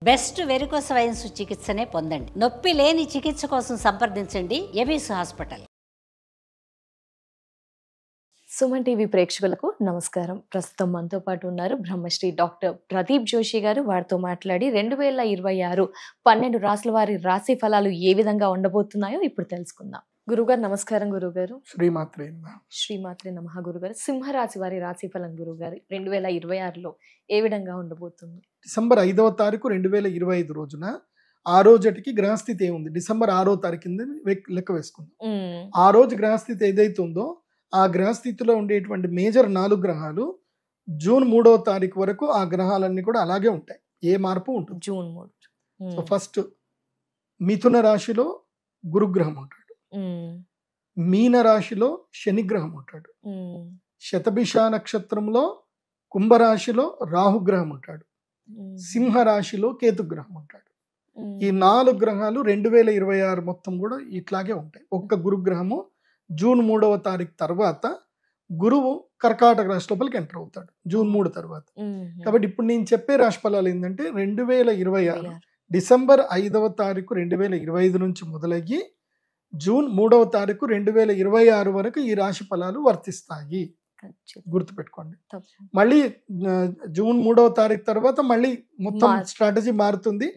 Best varicose veins చికిత్సనే పొందండి. నొప్పి లేని చికిత్స కోసం సంప్రదించండి ఎబిస్ హాస్పిటల్. సుమన్ టీవీ ప్రేక్షకులకు నమస్కారం. ప్రస్తుతం మనతో పాటు ఉన్నారు బ్రహ్మశ్రీ డాక్టర్ ప్రదీప్ జోషి గారు. వారితో మాట్లాడి 2026 12 రాశుల వారి రాశి ఫలాలు ఏ విధంగా ఉండబోతున్నాయో ఇప్పుడు తెలుసుకుందాం. గురుగారు నమస్కారం. గురుగారు శ్రీమాత్రే నమః. గురుగారు, సింహరాశి వారి రాశి ఫలం గురుగారు 2026లో ఏ విధంగా ఉండబోతుంది? డిసెంబర్ 5వ తారీఖు 2025 రోజున ఆ రోజుకి గ్రహస్థితి ఏముంది, డిసెంబర్ 6వ తారీఖు కింద లెక్క వేసుకుందాం. ఆ రోజు గ్రహస్థితి ఏదైతే ఉందో ఆ గ్రహస్థితిలో ఉండేటువంటి మేజర్ 4 గ్రహాలు జూన్ 3వ తారీఖు వరకు ఆ గ్రహాలన్నీ కూడా అలాగే ఉంటాయి, ఏ మార్పు ఉంటుంది. జూన్ 3. సో ఫస్ట్ మిథున రాశిలో గురుగ్రహం ఉంటాడు, మీన రాశిలో శనిగ్రహం ఉంటాడు, శతభిష నక్షత్రంలో కుంభరాశిలో రాహుగ్రహం ఉంటాడు, సింహ రాశిలో కేతుగ్రహం ఉంటాడు. ఈ 4 గ్రహాలు 2026 మొత్తం కూడా ఇట్లాగే ఉంటాయి. ఒక్క గురుగ్రహము జూన్ 3వ తారీఖు తర్వాత గురువు కర్కాటక రాశి లోపలికి ఎంటర్ అవుతాడు జూన్ 3 తర్వాత. కాబట్టి ఇప్పుడు నేను చెప్పే రాశి ఫలాలు ఏంటంటే 2026 డిసెంబర్ 5వ తారీఖు 2025 నుంచి మొదలయ్యి జూన్ 3వ తారీఖు 2026 వరకు ఈ రాశి ఫలాలు వర్తిస్తాయి. గుర్తుపెట్టుకోండి. మళ్ళీ జూన్ 3వ తారీఖు తర్వాత మళ్ళీ మొత్తం స్ట్రాటజీ మారుతుంది.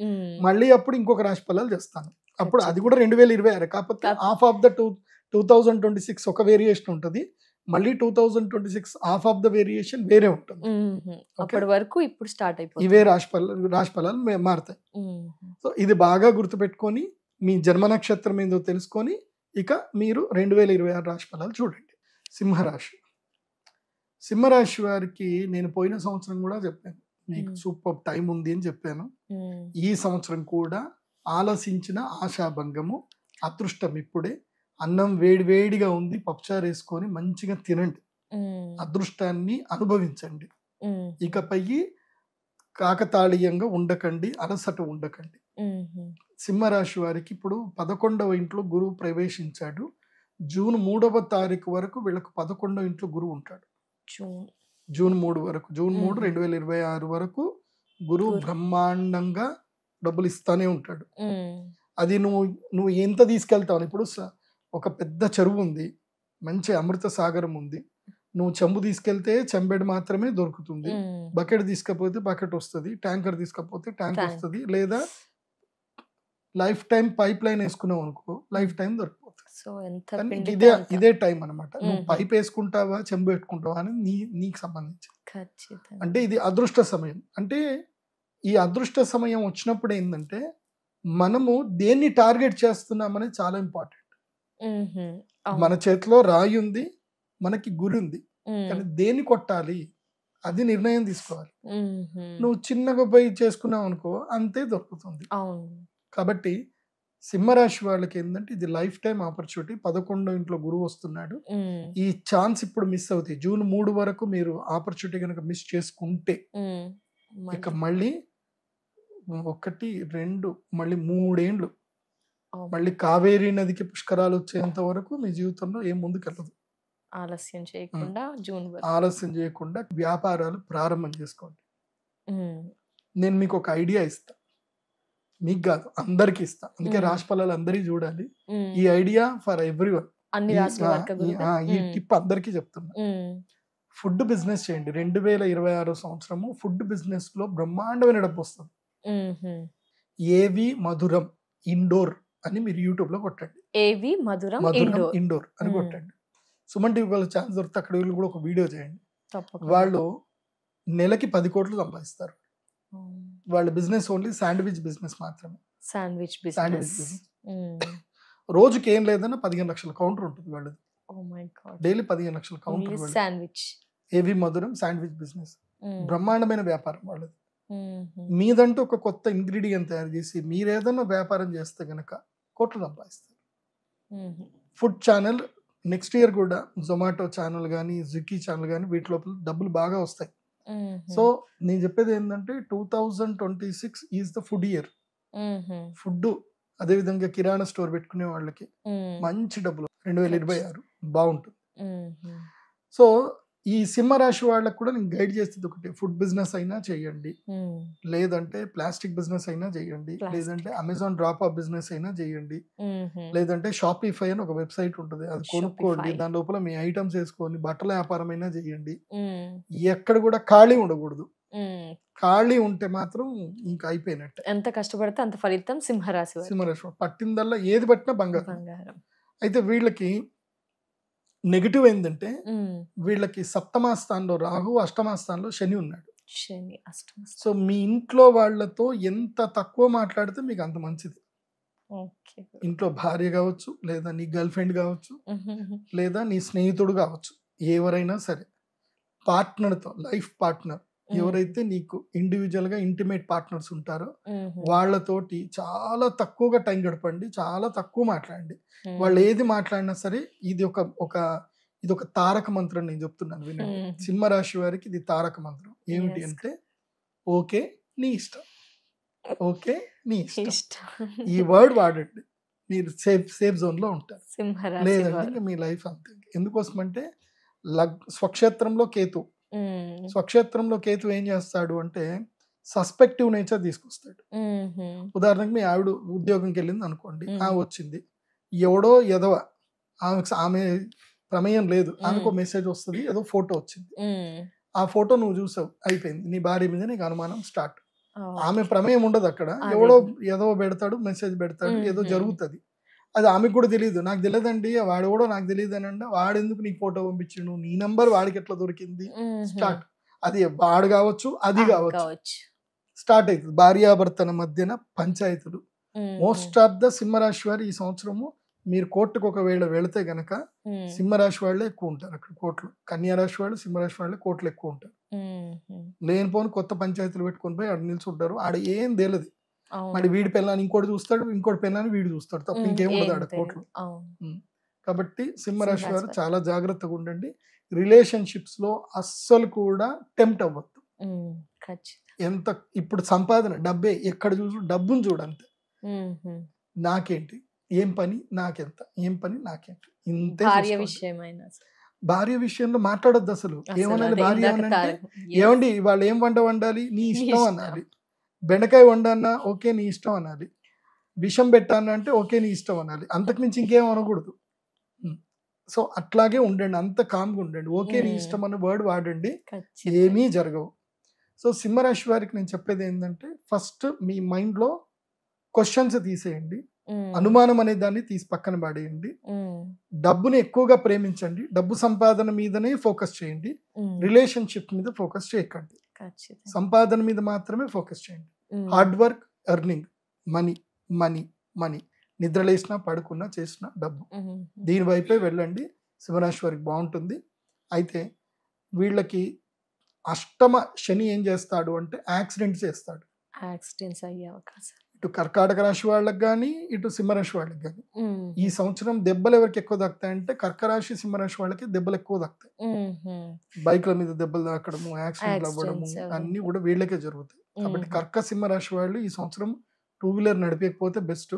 మళ్ళీ అప్పుడు ఇంకొక రాశి ఫలాలు చేస్తాను. అప్పుడు అది కూడా 2026, కాకపోతే హాఫ్ ఆఫ్ ద 2026 ఒక వేరియేషన్ ఉంటుంది, మళ్ళీ 2026 హాఫ్ ఆఫ్ ద వేరియేషన్ వేరే ఉంటుంది. అప్పటి వరకు ఇప్పుడు స్టార్ట్ అయిపోతుంది, ఇవే రాశి ఫలాలు మారుతాయి. సో ఇది బాగా గుర్తుపెట్టుకొని మీ జన్మ నక్షత్రం ఏందో తెలుసుకొని ఇక మీరు 2026 రాశి ఫలాలు చూడండి. సింహరాశి వారికి నేను పోయిన సంవత్సరం కూడా చెప్పాను, మీకు సూపర్ టైం ఉంది అని చెప్పాను. ఈ సంవత్సరం కూడా ఆలసించిన ఆశాభంగము, అదృష్టం ఇప్పుడే. అన్నం వేడివేడిగా ఉంది, పప్పుచారు వేసుకొని మంచిగా తినండి, అదృష్టాన్ని అనుభవించండి. ఇకపై కాకతాళీయంగా ఉండకండి, అలసట ఉండకండి. సింహరాశి వారికి ఇప్పుడు 11వ ఇంట్లో గురువు ప్రవేశించాడు. జూన్ 3వ తారీఖు వరకు వీళ్ళకు 11వ ఇంట్లో గురువు ఉంటాడు. జూన్ 3 వరకు, జూన్ 3 2026 వరకు గురువు బ్రహ్మాండంగా డబ్బులు ఇస్తానే ఉంటాడు. అది నువ్వు ఎంత తీసుకెళ్తావు. ఇప్పుడు ఒక పెద్ద చెరువు ఉంది, మంచి అమృత సాగరం ఉంది, నువ్వు చెంబు తీసుకెళ్తే చెంబెడు మాత్రమే దొరుకుతుంది, బకెట్ తీసుకపోతే బకెట్ వస్తుంది, ట్యాంకర్ తీసుకపోతే ట్యాంక్ వస్తుంది, లేదా లైఫ్ టైం పైప్ లైన్ వేసుకున్నావు అనుకో లైఫ్ టైం దొరికిపోతుంది. ఇదే టైం అనమాట. నువ్వు పైప్ వేసుకుంటావా చెంబు పెట్టుకుంటావా అని నీకు సంబంధించి. అంటే ఇది అదృష్ట సమయం. అంటే ఈ అదృష్ట సమయం వచ్చినప్పుడు ఏంటంటే మనము దేన్ని టార్గెట్ చేస్తున్నామనేది చాలా ఇంపార్టెంట్. మన చేతిలో రాయి ఉంది, మనకి గురి ఉంది, కానీ దేన్ని కొట్టాలి అది నిర్ణయం తీసుకోవాలి. నువ్వు చిన్నగా పోయి చేసుకున్నావు అనుకో అంతే దొరుకుతుంది. కాబట్టి సింహరాశి వాళ్ళకి ఏంటంటే ఇది లైఫ్ టైం ఆపర్చునిటీ. 11వ ఇంట్లో గురువు వస్తున్నాడు. ఈ ఛాన్స్ ఇప్పుడు మిస్ అవుతాయి. జూన్ 3 వరకు మీరు ఆపర్చునిటీ కనుక మిస్ చేసుకుంటే ఇక మళ్ళీ 1, 2 మళ్ళీ 3 ఏండ్లు మళ్ళీ కావేరీ నదికి పుష్కరాలు వచ్చేంత వరకు మీ జీవితంలో ఏం ముందుకెళ్ళదు. ఆలస్యం చేయకుండా వ్యాపారాలు ప్రారంభం చేసుకోండి. నేను మీకు ఒక ఐడియా ఇస్తా, మీకు కాదు అందరికి ఇస్తా, అందుకే రాశి ఫలాలు అందరికీ చూడాలి. ఈ ఐడియా ఫర్ ఎవ్రీవన్, ఈ టిప్ అందరికీ చెప్తున్నా. ఫుడ్ బిజినెస్ చేయండి. 2026 సంవత్సరము ఫుడ్ బిజినెస్ లో బ్రహ్మాండమైన డబ్బు వస్తుంది. ఏవి మధురం ఇండోర్ అని మీరు యూట్యూబ్ లో కొట్టండి. ఏవి మధురం ఇండోర్ అని కొట్టండి. సుమన్ టీవీ వాళ్ళ ఛాన్స్ దొరికితే అక్కడ వీళ్ళు కూడా ఒక వీడియో చేయండి. వాళ్ళు నెలకి 10 కోట్లు సంపాదిస్తారు. వాళ్ళ బిజినెస్ ఓన్లీ శాండ్విచ్ బిజినెస్ మాత్రమే. శాండ్విచ్ రోజుకి ఏం లేదన్నా 15 లక్షల కౌంటర్ ఉంటుంది వాళ్ళది. డైలీ 15 లక్షల కౌంటర్. ఏవి మధురం శాండ్విచ్ బిజినెస్ బ్రహ్మాండమైన వ్యాపారం వాళ్ళది. మీదంటూ ఒక కొత్త ఇంగ్రీడియంట్ తయారు చేసి మీరేదన్నా వ్యాపారం చేస్తే గనక కోట్లు సంపాదిస్తారు. ఫుడ్ ఛానల్ నెక్స్ట్ ఇయర్ కూడా జొమాటో ఛానల్ కానీ స్విగ్గీ ఛానల్ కానీ వీటి లోపల డబ్బులు బాగా వస్తాయి. సో నేను చెప్పేది ఏంటంటే 2026 is the food year. Food అదేవిధంగా కిరాణా స్టోర్ పెట్టుకునే వాళ్ళకి మంచి డబ్బులు 2026 బాగుంటుంది. సో ఈ సింహరాశి వాళ్ళకు కూడా నేను గైడ్ చేసేది ఒకటి, ఫుడ్ బిజినెస్ అయినా చేయండి, లేదంటే ప్లాస్టిక్ బిజినెస్ అయినా చేయండి, లేదంటే అమెజాన్ డ్రాప్ ఆఫ్ బిజినెస్ అయినా చేయండి, లేదంటే షాపిఫై అని ఒక వెబ్సైట్ ఉంటుంది, అది కొనుక్కోండి, దాని లోపల మీ ఐటమ్స్ వేసుకొని బట్టల వ్యాపారం అయినా చేయండి. ఎక్కడ కూడా ఖాళీ ఉండకూడదు. ఖాళీ ఉంటే మాత్రం ఇంకా అయిపోయినట్టే. ఎంత కష్టపడితే అంత ఫలితం సింహరాశి పట్టిందల్లా ఏది పట్టినా బంగారం. అయితే వీళ్ళకి నెగిటివ్ ఏంటంటే వీళ్ళకి సప్తమ స్థానంలో రాహు, అష్టమ స్థానంలో శని ఉన్నాడు. సో మీ ఇంట్లో వాళ్ళతో ఎంత తక్కువ మాట్లాడితే మీకు అంత మంచిది. ఇంట్లో భార్య కావచ్చు, లేదా నీ గర్ల్ ఫ్రెండ్ కావచ్చు, లేదా నీ స్నేహితుడు కావచ్చు, ఎవరైనా సరే పార్ట్నర్తో, లైఫ్ పార్ట్నర్ ఎవరైతే నీకు ఇండివిజువల్ గా ఇంటిమేట్ పార్ట్నర్స్ ఉంటారో వాళ్ళతోటి చాలా తక్కువగా టైం గడపండి, చాలా తక్కువ మాట్లాడండి. వాళ్ళు ఏది మాట్లాడినా సరే ఇది ఒక తారక మంత్రం నేను చెప్తున్నాను వినండి. సింహరాశి వారికి ఇది తారక మంత్రం. ఏమిటి అంటే ఓకే నీ ఇష్టం, ఓకే నీ ఇష్టం. ఈ వర్డ్ వాడండి, మీరు సేఫ్ జోన్ లో ఉంటారు. లేదంటే మీ లైఫ్ అంతే. ఎందుకోసం అంటే స్వక్షేత్రంలో కేతు, స్వక్షేత్రంలో కేతు ఏం చేస్తాడు అంటే సస్పెక్టివ్ నేచర్ తీసుకొస్తాడు. ఉదాహరణకు మీ ఆవిడ ఉద్యోగంకి వెళ్ళింది అనుకోండి, వచ్చింది ఎవడో ఎదవ, ఆమె ప్రమేయం లేదు, ఆమెకు మెసేజ్ వస్తుంది, ఏదో ఫోటో వచ్చింది, ఆ ఫోటో నువ్వు చూసావు, అయిపోయింది, నీ భార్య మీద నీకు అనుమానం స్టార్ట్. ఆమె ప్రమేయం ఉండదు అక్కడ, ఎవడో ఏదో పెడతాడు, మెసేజ్ పెడతాడు, ఏదో జరుగుతుంది, అది ఆమెకు కూడా తెలియదు, నాకు తెలియదండి వాడు కూడా నాకు తెలియదు అని అంటే వాడు ఎందుకు నీకు ఫోటో పంపించిండు, నీ నంబర్ వాడికి ఎట్లా దొరికింది, స్టార్ట్. అది వాడు కావచ్చు, అది కావచ్చు, స్టార్ట్ అవుతుంది. భార్యాభర్తల మధ్యన పంచాయతీలు. మోస్ట్ ఆఫ్ ద సింహరాశి వారు ఈ సంవత్సరము మీరు కోర్టుకు ఒకవేళ వెళితే గనక సింహరాశి వాళ్ళే ఎక్కువ ఉంటారు అక్కడ కోర్టులు. కన్యారాశి వాళ్ళు, సింహరాశి వాళ్ళే కోర్టులు ఎక్కువ ఉంటారు. లేనిపోని కొత్త పంచాయతీలు పెట్టుకొని పోయి ఆడ నిల్చుంటారు, ఆడ ఏం తెలియదు. మరి వీడి పిల్లని ఇంకోటి చూస్తాడు, ఇంకోటి పిల్లని వీడు చూస్తాడు, తప్ప ఇంకేం ఉండదు ఆడ కోర్టులు. కాబట్టి సింహరాశి వారు చాలా జాగ్రత్తగా ఉండండి. రిలేషన్షిప్స్ లో అస్సలు కూడా టెంప్ట్ అవ్వద్దు. ఎంత ఇప్పుడు సంపాదన డబ్బే, ఎక్కడ చూసు డబ్బును చూడంతే. నాకేంటి, ఏం పని నాకెంత, ఏం పని నాకేంటి, ఇంతే. భార్య విషయంలో మాట్లాడొద్దు అసలు. ఏమనాలి భార్య ఏమనంటే, ఏమండి వాళ్ళు ఏం వంట వండాలి, నీ ఇష్టం అనాలి. బెండకాయ వండన్నా ఓకే నీ ఇష్టం అనాలి, విషం పెట్టాను అంటే ఓకే నీ ఇష్టం అనాలి, అంతకు మించి ఇంకేం అనకూడదు. సో అట్లాగే ఉండండి, అంత కామ్గా ఉండండి, ఓకే నీ ఇష్టం అన్న వర్డ్ వాడండి, ఏమీ జరగవు. సో సింహరాశి వారికి నేను చెప్పేది ఏంటంటే, ఫస్ట్ మీ మైండ్లో క్వశ్చన్స్ తీసేయండి, అనుమానం అనే దాన్ని తీసి పక్కన పడేయండి, డబ్బుని ఎక్కువగా ప్రేమించండి, డబ్బు సంపాదన మీదనే ఫోకస్ చేయండి, రిలేషన్షిప్ మీద ఫోకస్ చేయకండి, సంపాదన మీద మాత్రమే ఫోకస్ చేయండి. Hard work, earning, money money money, నిద్రలేసినా పడుకున్నా చేసినా డబ్బు, దీని వైపే వెళ్ళండి. సింహరాశి వారికి బాగుంటుంది. అయితే వీళ్ళకి అష్టమ శని ఏం చేస్తాడు అంటే యాక్సిడెంట్స్ చేస్తాడు. యాక్సిడెంట్స్ అయ్యే అవకాశం ఇటు కర్కాటక రాశి వాళ్ళకి కానీ, ఇటు సింహరాశి వాళ్ళకి కానీ ఈ సంవత్సరం దెబ్బలు ఎవరికి ఎక్కువ దక్కుతాయంటే కర్కరాశి సింహరాశి వాళ్ళకి దెబ్బలు ఎక్కువ దక్కుతాయి. బైక్ల మీద దెబ్బలు తాకడము, యాక్సిడెంట్లు అవ్వడము అన్ని కూడా వీళ్ళకే జరుగుతాయి. కాబట్టి కర్క సింహరాశి వాళ్ళు ఈ సంవత్సరం 2-వీలర్ నడిపేకపోతే బెస్ట్.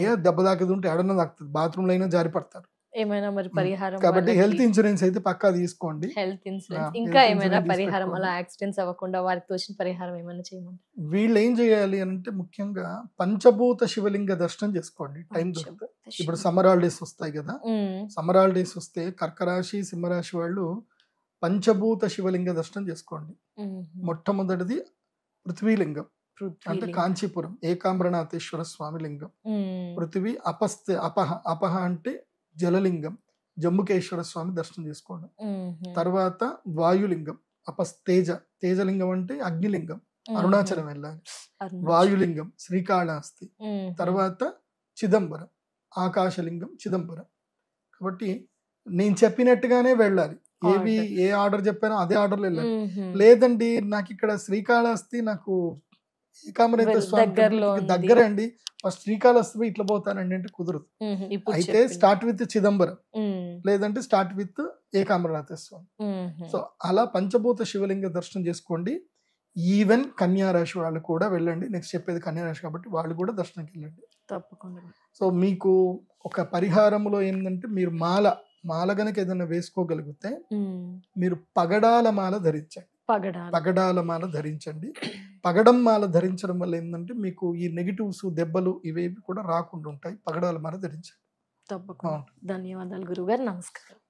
ఏ దెబ్బ తాకేది ఉంటే ఎడన తాకుతుంది, బాత్రూమ్ లో అయినా జారి పడతారు. ఏమైనా మరి పరిహారం, కాబట్టి హెల్త్ ఇన్సూరెన్స్ అయితే పక్కా తీసుకోండి. హెల్త్ ఇన్సూరెన్స్ ఇంకా ఏమైనా పరిహారం, అలా యాక్సిడెంట్స్ అవ్వకుండా వారికి తోచిన పరిహారం ఏమైనా చేయమంటారు? వీళ్ళు ఏం చేయాలి అంటే ముఖ్యంగా పంచభూత శివలింగ దర్శనం చేసుకోండి టైం దొరికితే. ఇప్పుడు సమ్మర్ హాలిడేస్ వస్తాయి కదా, సమ్మర్ హాలిడేస్ వస్తే కర్కరాశి సింహరాశి వాళ్ళు పంచభూత శివలింగ దర్శనం చేసుకోండి. మొట్టమొదటిది పృథ్వీలింగం, అంటే కాంచీపురం ఏకాంబరనాథేశ్వర స్వామి లింగం. పృథ్వీ అపహ అంటే జలలింగం, జంబుకేశ్వర స్వామి దర్శనం చేసుకోండి. తర్వాత వాయులింగం తేజలింగం అంటే అగ్నిలింగం, అరుణాచలం వెళ్ళాలి. వాయులింగం శ్రీకాళహస్తి. తర్వాత చిదంబరం ఆకాశలింగం, చిదంబరం. కాబట్టి నేను చెప్పినట్టుగానే వెళ్ళాలి, ఏ ఆర్డర్ చెప్పానో అదే ఆర్డర్లో వెళ్ళాలి. లేదండి నాకు ఇక్కడ శ్రీకాళహస్తి నాకు దగ్గర అండి, ఫస్ట్ శ్రీకాళహస్తి ఇట్లా పోతానండి అంటే కుదరదు. అయితే స్టార్ట్ విత్ చిదంబరం, లేదంటే స్టార్ట్ విత్ ఏకాంబరనాథ స్వామి. సో అలా పంచభూత శివలింగ దర్శనం చేసుకోండి. ఈవెన్ కన్యారాశి వాళ్ళు కూడా వెళ్ళండి. నెక్స్ట్ చెప్పేది కన్యారాశి కాబట్టి వాళ్ళు కూడా దర్శనంకి వెళ్ళండి తప్పకుండా. సో మీకు ఒక పరిహారంలో ఏంటంటే మీరు మాల గనక ఏదైనా వేసుకోగలిగితే మీరు పగడాల మాల ధరించండి. పగడాల మాల ధరించండి. పగడం మాల ధరించడం వల్ల ఏంటంటే మీకు ఈ నెగిటివ్స్, దెబ్బలు ఇవేవి కూడా రాకుండా ఉంటాయి. పగడాల మాల ధరించండి. తప్పకుండా. ధన్యవాదాలు గురుగారు. నమస్కారం.